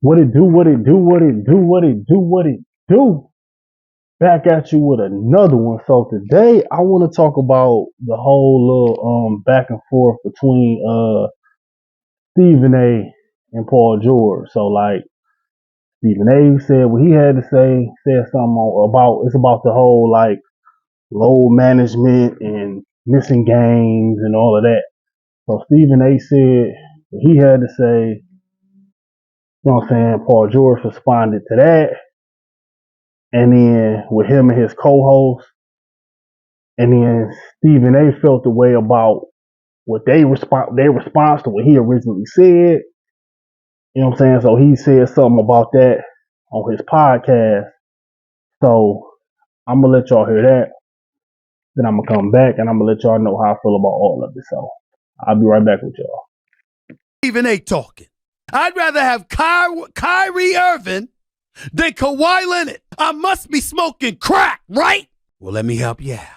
What it do, what it do, what it do, what it do, what it do. Back at you with another one. So today I want to talk about the whole little back and forth between Stephen A and Paul George. So like Stephen A said what he had to say, said something about it's about the whole like load management and missing games and all of that. So Stephen A said what he had to say, you know what I'm saying? Paul George responded to that. And then with him and his co-host, and then Stephen A felt the way about what their response to what he originally said. You know what I'm saying? So he said something about that on his podcast. So I'm gonna let y'all hear that. Then I'm gonna come back and I'm gonna let y'all know how I feel about all of it. So I'll be right back with y'all. Stephen A talking. I'd rather have Kyrie Irving than Kawhi Leonard. I must be smoking crack, right? Well, let me help you out.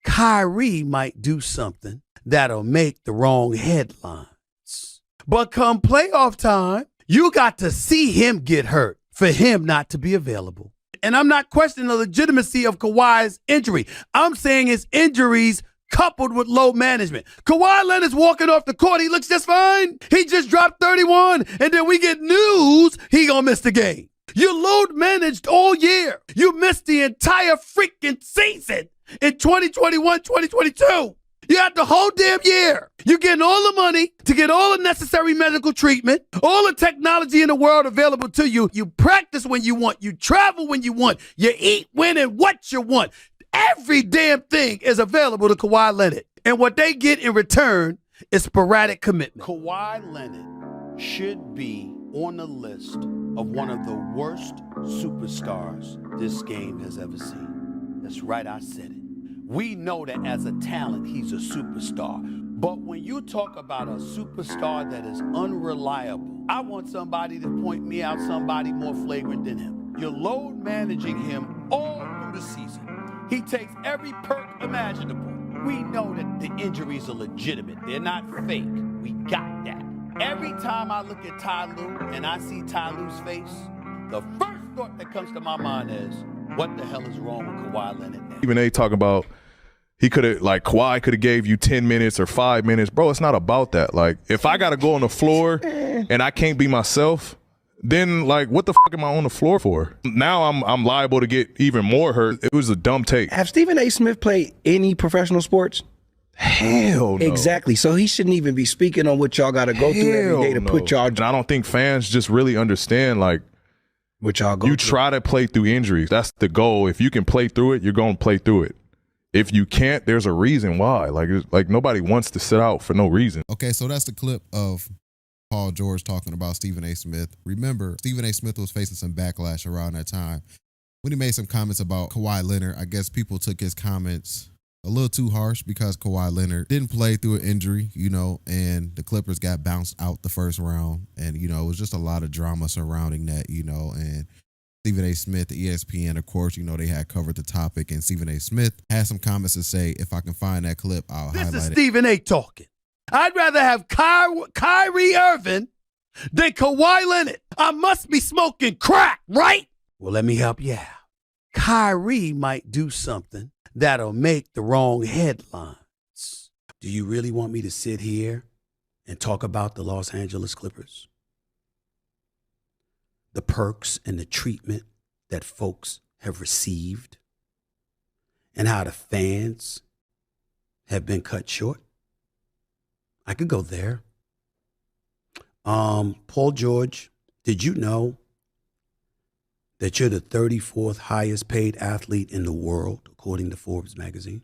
Kyrie might do something that'll make the wrong headlines. But come playoff time, you got to see him get hurt for him not to be available. And I'm not questioning the legitimacy of Kawhi's injury. I'm saying his injuries coupled with low management. Kawhi Leonard's walking off the court. He looks just fine. He just dropped 31. And then we get news he gonna miss the game. You load managed all year. You missed the entire freaking season in 2021, 2022. You had the whole damn year. You're getting all the money to get all the necessary medical treatment, all the technology in the world available to you. You practice when you want. You travel when you want. You eat when and what you want. Every damn thing is available to Kawhi Leonard. And what they get in return is sporadic commitment. Kawhi Leonard should be on the list of one of the worst superstars this game has ever seen. That's right, I said it. We know that as a talent, he's a superstar. But when you talk about a superstar that is unreliable, I want somebody to point me out somebody more flagrant than him. You're load managing him all through the season. He takes every perk imaginable. We know that the injuries are legitimate. They're not fake. We got that. Every time I look at Ty Lue and I see Ty Lue's face, the first thought that comes to my mind is, what the hell is wrong with Kawhi Leonard now? Even they talking about he could have, like, Kawhi could have gave you 10 minutes or 5 minutes. Bro, it's not about that. Like, if I got to go on the floor and I can't be myself, then, like, what the fuck am I on the floor for? Now I'm liable to get even more hurt. It was a dumb take. Have Stephen A. Smith played any professional sports? Hell no. Exactly. So he shouldn't even be speaking on what y'all got to go through every day to put y'all. And I don't think fans just really understand, like, what y'all go you through. try to play through injuries. That's the goal. If you can play through it, you're going to play through it. If you can't, there's a reason why. Like nobody wants to sit out for no reason. Okay, so that's the clip of Paul George talking about Stephen A. Smith. Remember, Stephen A. Smith was facing some backlash around that time when he made some comments about Kawhi Leonard. I guess people took his comments a little too harsh because Kawhi Leonard didn't play through an injury, and the Clippers got bounced out the first round. And, it was just a lot of drama surrounding that, and Stephen A. Smith, the ESPN, of course, they had covered the topic, and Stephen A. Smith had some comments to say. If I can find that clip, I'll highlight it. This is Stephen A. talking. I'd rather have Kyrie Irving than Kawhi Leonard. I must be smoking crack, right? Well, let me help you out. Kyrie might do something that'll make the wrong headlines. Do you really want me to sit here and talk about the Los Angeles Clippers? The perks and the treatment that folks have received, and how the fans have been cut short? I could go there. Paul George, did you know that you're the 34th highest paid athlete in the world, according to Forbes magazine,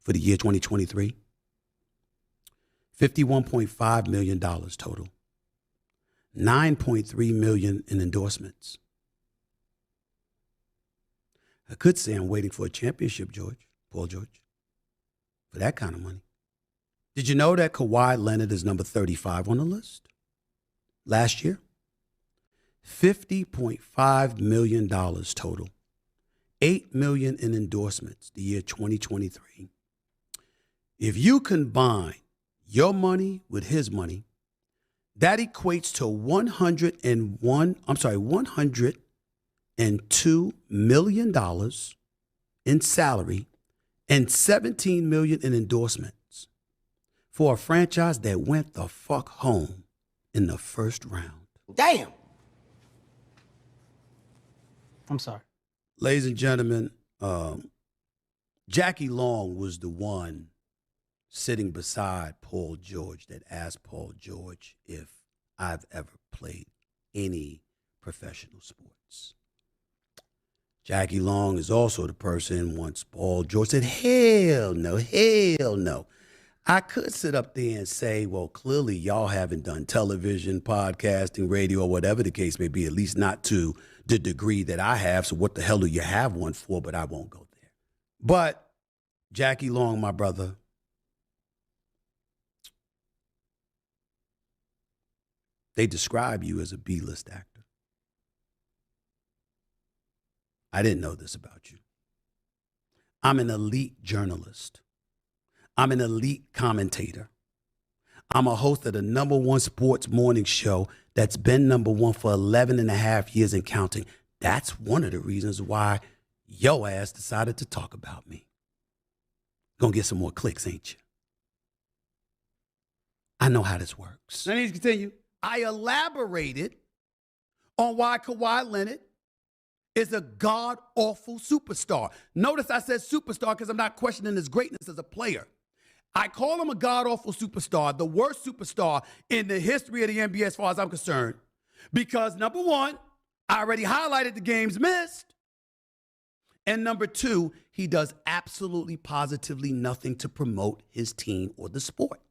for the year 2023? $51.5 million total. $9.3 million in endorsements. I could say I'm waiting for a championship, Paul George, for that kind of money. Did you know that Kawhi Leonard is number 35 on the list? Last year, $50.5 million total. $8 million in endorsements the year 2023. If you combine your money with his money, That equates to $102 million in salary and $17 million in endorsements for a franchise that went the fuck home in the first round. Damn. I'm sorry. Ladies and gentlemen, Jackie Long was the one sitting beside Paul George that asked Paul George if I've ever played any professional sports. Jackie Long is also the person once Paul George said, hell no, hell no. I could sit up there and say, well, clearly y'all haven't done television, podcasting, radio, or whatever the case may be, at least not to the degree that I have. So what the hell do you have one for? But I won't go there. But Jackie Long, my brother, they describe you as a B-list actor. I didn't know this about you. I'm an elite journalist. I'm an elite commentator. I'm a host of the #1 sports morning show that's been #1 for 11 and a half years and counting. That's one of the reasons why yo ass decided to talk about me. Gonna get some more clicks, ain't you? I know how this works. I need to continue. I elaborated on why Kawhi Leonard is a god-awful superstar. Notice I said superstar because I'm not questioning his greatness as a player. I call him a god-awful superstar, the worst superstar in the history of the NBA as far as I'm concerned. Because number one, I already highlighted the games missed. And number two, he does absolutely positively nothing to promote his team or the sport.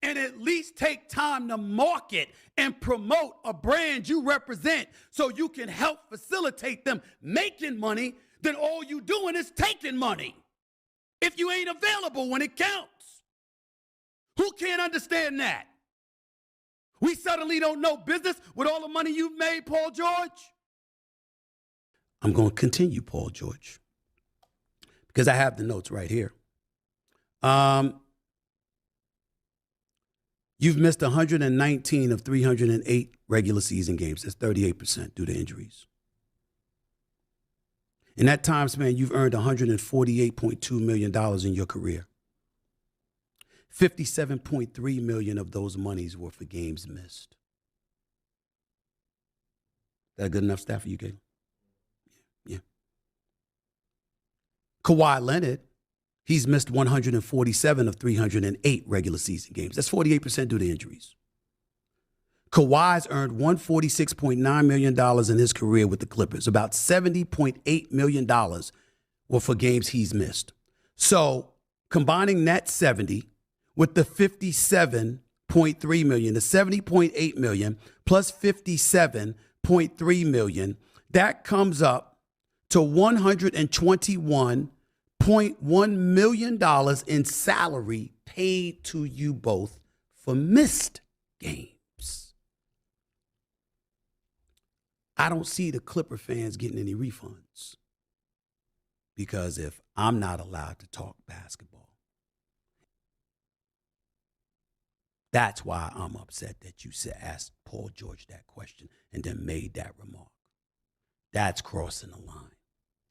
And at least take time to market and promote a brand you represent so you can help facilitate them making money. Then all you doing is taking money if you ain't available when it counts. Who can't understand that? We suddenly don't know business with all the money you've made, Paul George? I'm going to continue, Paul George, because I have the notes right here. You've missed 119 of 308 regular season games. That's 38% due to injuries. In that time span, you've earned $148.2 million in your career. $57.3 million of those monies were for games missed. That a good enough stat for you, Galen? Yeah. Kawhi Leonard, he's missed 147 of 308 regular season games. That's 48% due to injuries. Kawhi's earned $146.9 million in his career with the Clippers. About $70.8 million were for games he's missed. So combining that 70 with the $57.3 million, the $70.8 million plus $57.3 million, that comes up to $121.1 million in salary paid to you both for missed games. I don't see the Clipper fans getting any refunds because if I'm not allowed to talk basketball, that's why I'm upset that you asked Paul George that question and then made that remark. That's crossing the line.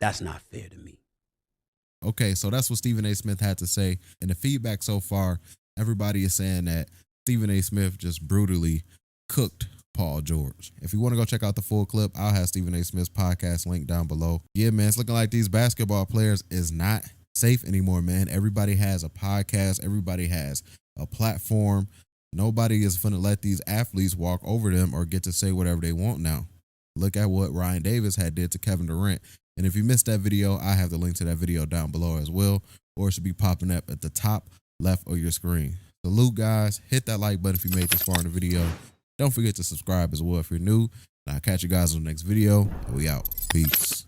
That's not fair to me. Okay, so that's what Stephen A. Smith had to say. And the feedback so far, everybody is saying that Stephen A. Smith just brutally cooked Paul George. If you want to go check out the full clip, I'll have Stephen A. Smith's podcast link down below. Yeah, man, it's looking like these basketball players is not safe anymore, man. Everybody has a podcast. Everybody has a platform. Nobody is going to let these athletes walk over them or get to say whatever they want now. Look at what Ryan Davis had did to Kevin Durant. And if you missed that video, I have the link to that video down below as well, or it should be popping up at the top left of your screen. Salute, guys. Hit that like button if you made this far in the video. Don't forget to subscribe as well if you're new. And I'll catch you guys on the next video. And we out. Peace.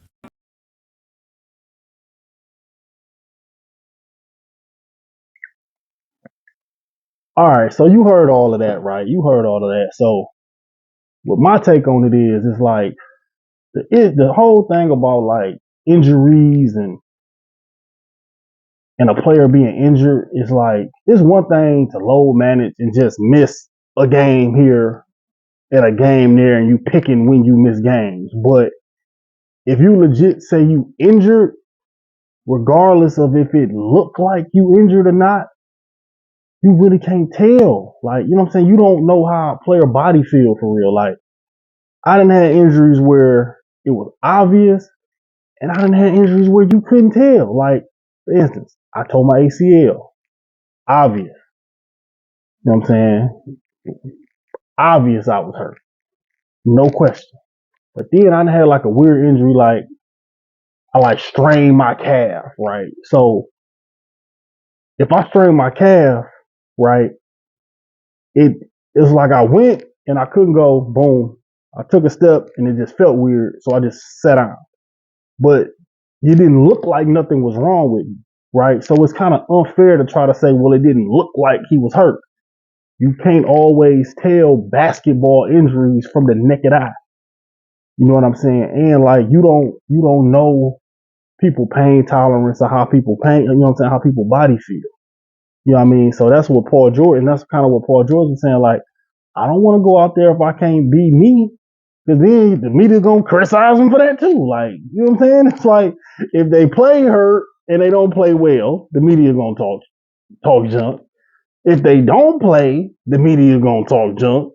All right, so you heard all of that, right? You heard all of that. So what my take on it is, it's like the whole thing about like injuries and and a player being injured is like, it's one thing to load manage and just miss a game here and a game there and you picking when you miss games. But if you legit say you injured, regardless of if it looked like you injured or not, you really can't tell. Like, you know what I'm saying? You don't know how a player body feel for real. Like, I done had injuries where it was obvious, and I done had injuries where you couldn't tell. Like, for instance, I tore my ACL. Obvious. You know what I'm saying? Obvious I was hurt. No question. But then I done had like a weird injury, like I like strained my calf, right? So if I strain my calf, right, it's like I went and I couldn't go, boom. I took a step and it just felt weird, so I just sat down. But it didn't look like nothing was wrong with me, right? So it's kind of unfair to try to say, well, it didn't look like he was hurt. You can't always tell basketball injuries from the naked eye. You know what I'm saying? And like you don't know people pain tolerance or how people pain, you know what I'm saying, how people body feel. You know what I mean? So that's what Paul George, and that's kind of what Paul George was saying. Like, I don't want to go out there if I can't be me, because then the media's gonna criticize him for that too. Like, you know what I'm saying? It's like if they play hurt and they don't play well, the media gonna talk junk. If they don't play, the media gonna talk junk.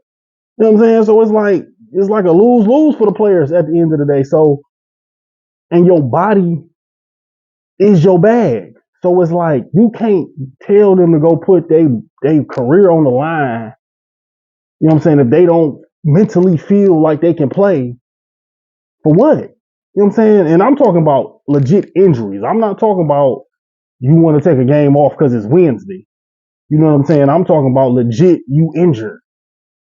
You know what I'm saying? So it's like a lose-lose for the players at the end of the day. So, and your body is your bag. So it's like you can't tell them to go put their career on the line. You know what I'm saying? If they don't mentally feel like they can play, for what? You know what I'm saying? And I'm talking about legit injuries. I'm not talking about you want to take a game off because it's Wednesday. You know what I'm saying? I'm talking about legit you injured.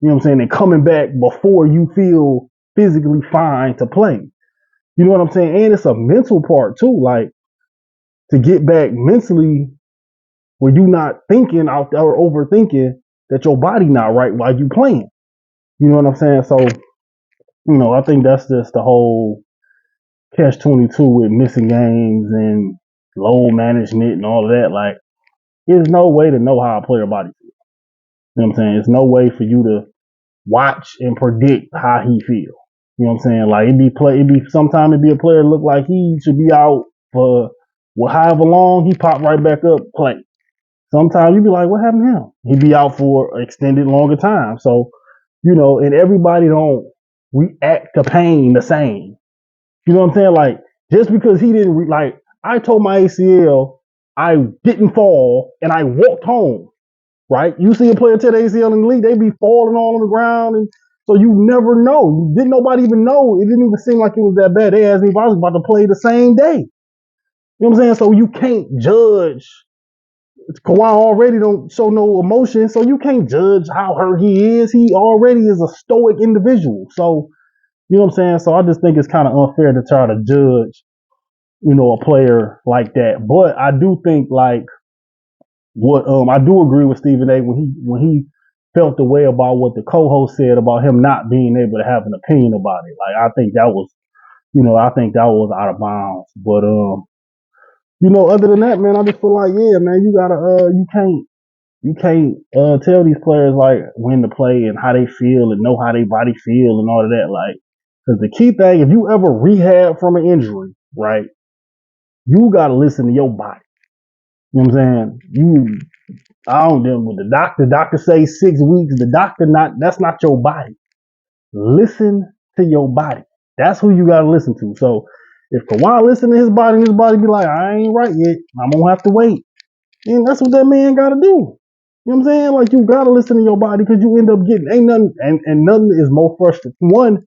You know what I'm saying? And coming back before you feel physically fine to play. You know what I'm saying? And it's a mental part too. Like to get back mentally where you not thinking out there or overthinking that your body not right while you playing. You know what I'm saying? So, I think that's just the whole catch 22 with missing games and load management and all of that. Like, there's no way to know how a player body feels. You know what I'm saying? There's no way for you to watch and predict how he feels. You know what I'm saying? Like sometimes it'd be a player look like he should be out for however long, he pop right back up, play. Sometimes you'd be like, what happened to him? He'd be out for an extended longer time. So, and everybody don't react to pain the same. You know what I'm saying? Like, just because he didn't, I told my ACL, I didn't fall and I walked home, right? You see a player tear the ACL in the league, they be falling all on the ground. And so you never know. Didn't nobody even know. It didn't even seem like it was that bad. They asked me if I was about to play the same day. You know what I'm saying? So you can't judge. Kawhi already don't show no emotion, so you can't judge how hurt he is. He already is a stoic individual. So, you know what I'm saying? So I just think it's kind of unfair to try to judge, a player like that. But I do think like what I do agree with Stephen A. when he felt the way about what the co-host said about him not being able to have an opinion about it. Like I think that was, out of bounds. But other than that, man, I just feel like, yeah, man, you gotta you can't tell these players like when to play and how they feel and know how they body feel and all of that. Like, because the key thing, if you ever rehab from an injury, right, you gotta listen to your body. You know what I'm saying? I don't know what the doctor say 6 weeks. That's not your body. Listen to your body. That's who you gotta listen to. So if Kawhi listen to his body and his body be like, I ain't right yet, I'm gonna have to wait. And that's what that man gotta do. You know what I'm saying? Like you gotta listen to your body because you end up getting ain't nothing and nothing is more frustrating. One,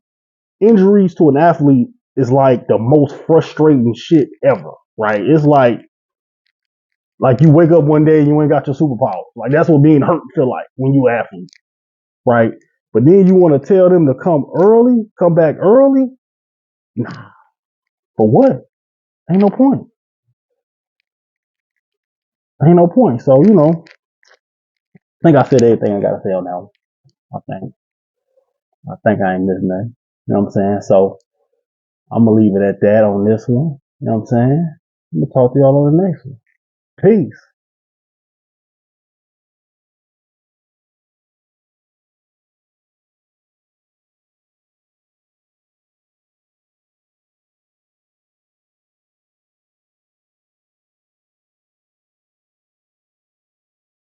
injuries to an athlete is like the most frustrating shit ever, right? It's like you wake up one day and you ain't got your superpowers. Like that's what being hurt feel like when you athlete, right? But then you want to tell them to come back early. Nah, for what? Ain't no point. Ain't no point. So I think I said everything I gotta say on that one. I think I ain't missing nothing. You know what I'm saying? So I'm gonna leave it at that on this one. You know what I'm saying? I'm gonna talk to y'all on the next one. Peace.